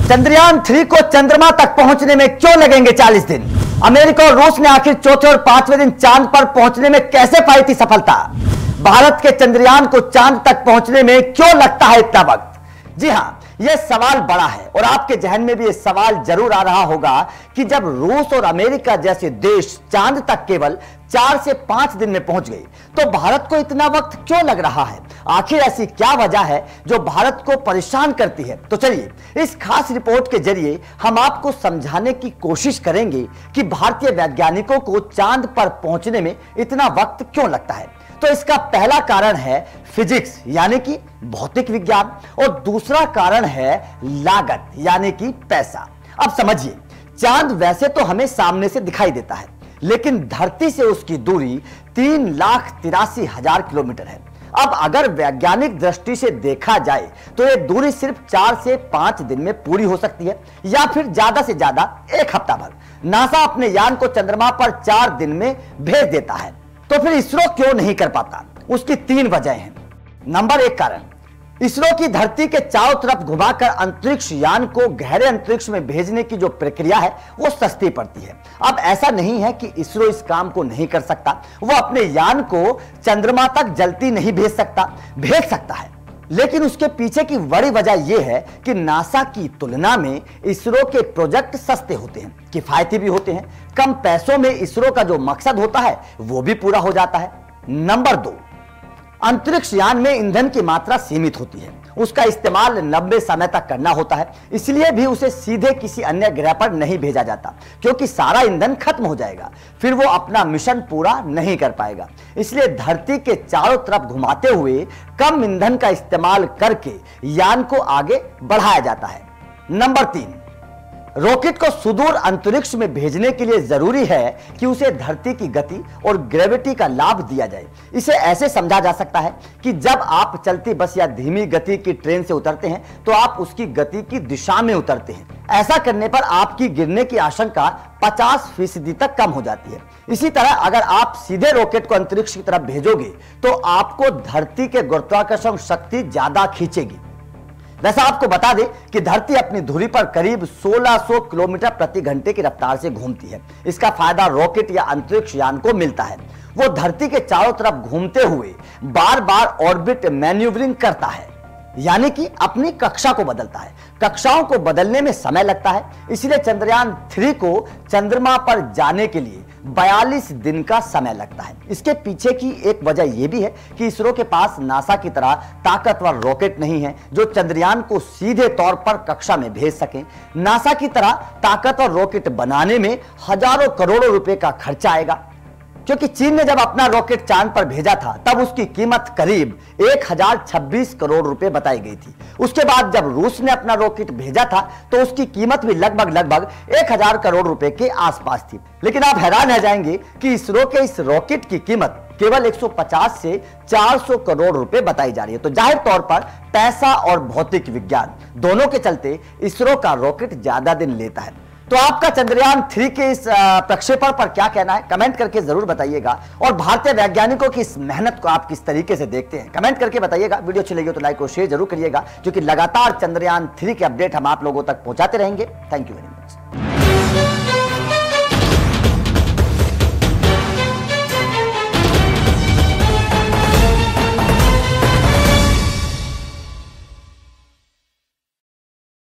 चंद्रयान 3 को चंद्रमा तक पहुंचने में क्यों लगेंगे 40 दिन? अमेरिका और रूस ने आखिर चौथे और पांचवें दिन चांद पर पहुंचने में कैसे पाई थी सफलता? भारत के चंद्रयान को चांद तक पहुंचने में क्यों लगता है इतना वक्त? जी हां, यह सवाल बड़ा है और आपके जहन में भी यह सवाल जरूर आ रहा होगा कि जब रूस और अमेरिका जैसे देश चांद तक केवल 4 से 5 दिन में पहुंच गए तो भारत को इतना वक्त क्यों लग रहा है? आखिर ऐसी क्या वजह है जो भारत को परेशान करती है? तो चलिए इस खास रिपोर्ट के जरिए हम आपको समझाने की कोशिश करेंगे कि भारतीय वैज्ञानिकों को चांद पर पहुंचने में इतना वक्त क्यों लगता है। तो इसका पहला कारण है फिजिक्स यानी कि भौतिक विज्ञान और दूसरा कारण है लागत यानी कि पैसा। अब समझिए, चांद वैसे तो हमें सामने से दिखाई देता है लेकिन धरती से उसकी दूरी 3,83,000 किलोमीटर है। अब अगर वैज्ञानिक दृष्टि से देखा जाए तो यह दूरी सिर्फ 4 से 5 दिन में पूरी हो सकती है या फिर ज्यादा से ज्यादा 1 हफ्ता भर। नासा अपने यान को चंद्रमा पर 4 दिन में भेज देता है, तो फिर इसरो क्यों नहीं कर पाता? उसकी 3 वजह हैं। नंबर 1 कारण, इसरो की धरती के चारों तरफ घुमाकर अंतरिक्ष यान को गहरे अंतरिक्ष में भेजने की जो प्रक्रिया है वो सस्ती पड़ती है। अब ऐसा नहीं है कि इसरो इस काम को नहीं कर सकता, वो अपने यान को चंद्रमा तक जल्दी नहीं भेज सकता है, लेकिन उसके पीछे की बड़ी वजह यह है कि नासा की तुलना में इसरो के प्रोजेक्ट सस्ते होते हैं, किफायती भी होते हैं। कम पैसों में इसरो का जो मकसद होता है वो भी पूरा हो जाता है। नंबर 2, अंतरिक्ष यान में ईंधन की मात्रा सीमित होती है, उसका इस्तेमाल लंबे समय तक करना होता है, इसलिए भी उसे सीधे किसी अन्य ग्रह पर नहीं भेजा जाता क्योंकि सारा ईंधन खत्म हो जाएगा, फिर वो अपना मिशन पूरा नहीं कर पाएगा। इसलिए धरती के चारों तरफ घुमाते हुए कम ईंधन का इस्तेमाल करके यान को आगे बढ़ाया जाता है। नंबर 3, रॉकेट को सुदूर अंतरिक्ष में भेजने के लिए जरूरी है कि उसे धरती की गति और ग्रेविटी का लाभ दिया जाए। इसे ऐसे समझा जा सकता है कि जब आप चलती बस या धीमी गति की ट्रेन से उतरते हैं तो आप उसकी गति की दिशा में उतरते हैं। ऐसा करने पर आपकी गिरने की आशंका 50% तक कम हो जाती है। इसी तरह अगर आप सीधे रॉकेट को अंतरिक्ष की तरफ भेजोगे तो आपको धरती के गुरुत्वाकर्षण शक्ति ज्यादा खींचेगी। वैसा आपको बता दें कि धरती अपनी धुरी पर करीब 1600 किलोमीटर प्रति घंटे की रफ्तार से घूमती है। इसका फायदा रॉकेट या अंतरिक्ष यान को मिलता है। वो धरती के चारों तरफ घूमते हुए बार बार ऑर्बिट मैन्यूवरिंग करता है, यानी कि अपनी कक्षा को बदलता है। कक्षाओं को बदलने में समय लगता है, इसलिए चंद्रयान 3 को चंद्रमा पर जाने के लिए 42 दिन का समय लगता है। इसके पीछे की एक वजह यह भी है कि इसरो के पास नासा की तरह ताकतवर रॉकेट नहीं है जो चंद्रयान को सीधे तौर पर कक्षा में भेज सके। नासा की तरह ताकतवर रॉकेट बनाने में हजारों करोड़ों रुपए का खर्चा आएगा, क्योंकि चीन ने जब अपना रॉकेट चांद पर भेजा था तब उसकी कीमत करीब 1026 करोड़ रुपए बताई गई थी। उसके बाद जब रूस ने अपना रॉकेट भेजा था तो उसकी कीमत भी लगभग 1000 करोड़ रुपए के आसपास थी। लेकिन आप हैरान रह जाएंगे कि इसरो के इस रॉकेट की कीमत केवल 150 से 400 करोड़ रुपए बताई जा रही है। तो जाहिर तौर पर पैसा और भौतिक विज्ञान दोनों के चलते इसरो का रॉकेट ज्यादा दिन लेता है। तो आपका चंद्रयान 3 के इस प्रक्षेपण पर क्या कहना है, कमेंट करके जरूर बताइएगा। और भारतीय वैज्ञानिकों की इस मेहनत को आप किस तरीके से देखते हैं, कमेंट करके बताइएगा। वीडियो अच्छी लगी तो लाइक और शेयर जरूर करिएगा, क्योंकि लगातार चंद्रयान 3 के अपडेट हम आप लोगों तक पहुंचाते रहेंगे। Thank you very much.